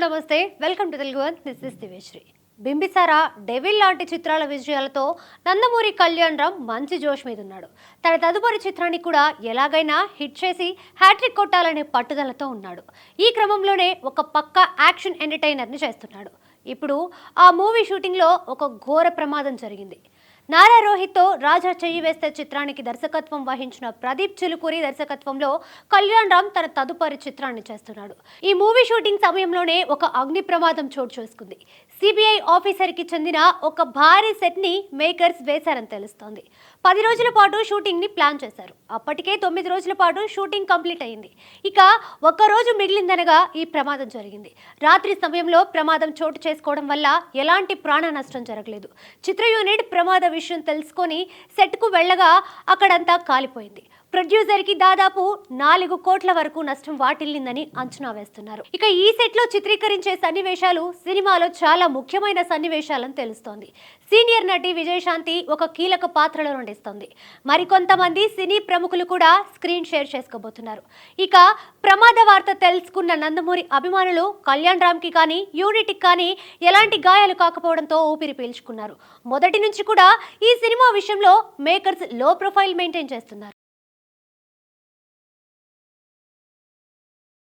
నమస్తే welcome to Telugu one this is Diveshri. Bimbisara, Devil లాంటి చిత్రాల విజయాలతో నందమూరి కళ్యాణ్ రామ్ మంచి జోష్ మీద ఉన్నాడు. తన తదుపరి చిత్రాన్ని కూడా ఎలాగైనా హిట్ చేసి హ్యాట్రిక్ కొట్టాలనే పట్టుదలతో ఉన్నాడు. ఈ క్రమంలోనే ఒక పక్కా యాక్షన్ ఎంటర్టైనర్ని చేస్తున్నాడు. ఇప్పుడు ఆ మూవీ షూటింగ్లో ఒక ఘోర ప్రమాదం జరిగింది. నారా రోహిత్తో రాజా చెయ్యి వేస్తే చిత్రానికి దర్శకత్వం వహించిన ప్రదీప్ చిలుకూరి దర్శకత్వంలో కళ్యాణ్ రామ్ తన తదుపరి చిత్రాన్ని చేస్తున్నాడు. ఈ మూవీ షూటింగ్ సమయంలోనే ఒక అగ్ని ప్రమాదం చోటు చేసుకుంది. సిబిఐ ఆఫీసర్కి చెందిన ఒక భారీ సెట్ని మేకర్స్ వేశారని తెలుస్తోంది. 10 రోజుల పాటు షూటింగ్ని ప్లాన్ చేశారు. అప్పటికే 9 రోజుల పాటు షూటింగ్ కంప్లీట్ అయింది. ఇక ఒక్క రోజు మిగిలిందనగా ఈ ప్రమాదం జరిగింది. రాత్రి సమయంలో ప్రమాదం చోటు చేసుకోవడం వల్ల ఎలాంటి ప్రాణ నష్టం జరగలేదు. చిత్ర యూనిట్ ప్రమాద విషయం తెలుసుకొని సెట్కు వెళ్ళగా అక్కడంతా కాలిపోయింది. ప్రొడ్యూసర్కి దాదాపు 4 కోట్ల వరకు నష్టం వాటిల్లిందని అంచనా వేస్తున్నారు. ఇక ఈ సెట్లో చిత్రీకరించే సన్నివేశాలు సినిమాలో చాలా ముఖ్యమైన సన్నివేశాలని తెలుస్తోంది. సీనియర్ నటి విజయశాంతి ఒక కీలక పాత్రలో నటిస్తోంది. మరికొంతమంది సినీ ప్రముఖులు కూడా స్క్రీన్ షేర్ చేసుకోబోతున్నారు. ఇక ప్రమాద వార్త తెలుసుకున్న నందమూరి అభిమానులు కళ్యాణ్ రామ్కి కానీ యూనిట్కి కానీ ఎలాంటి గాయాలు కాకపోవడంతో ఊపిరి పీల్చుకున్నారు. మొదటి నుంచి కూడా ఈ సినిమా విషయంలో మేకర్స్ లో ప్రొఫైల్ మెయింటైన్ చేస్తున్నారు.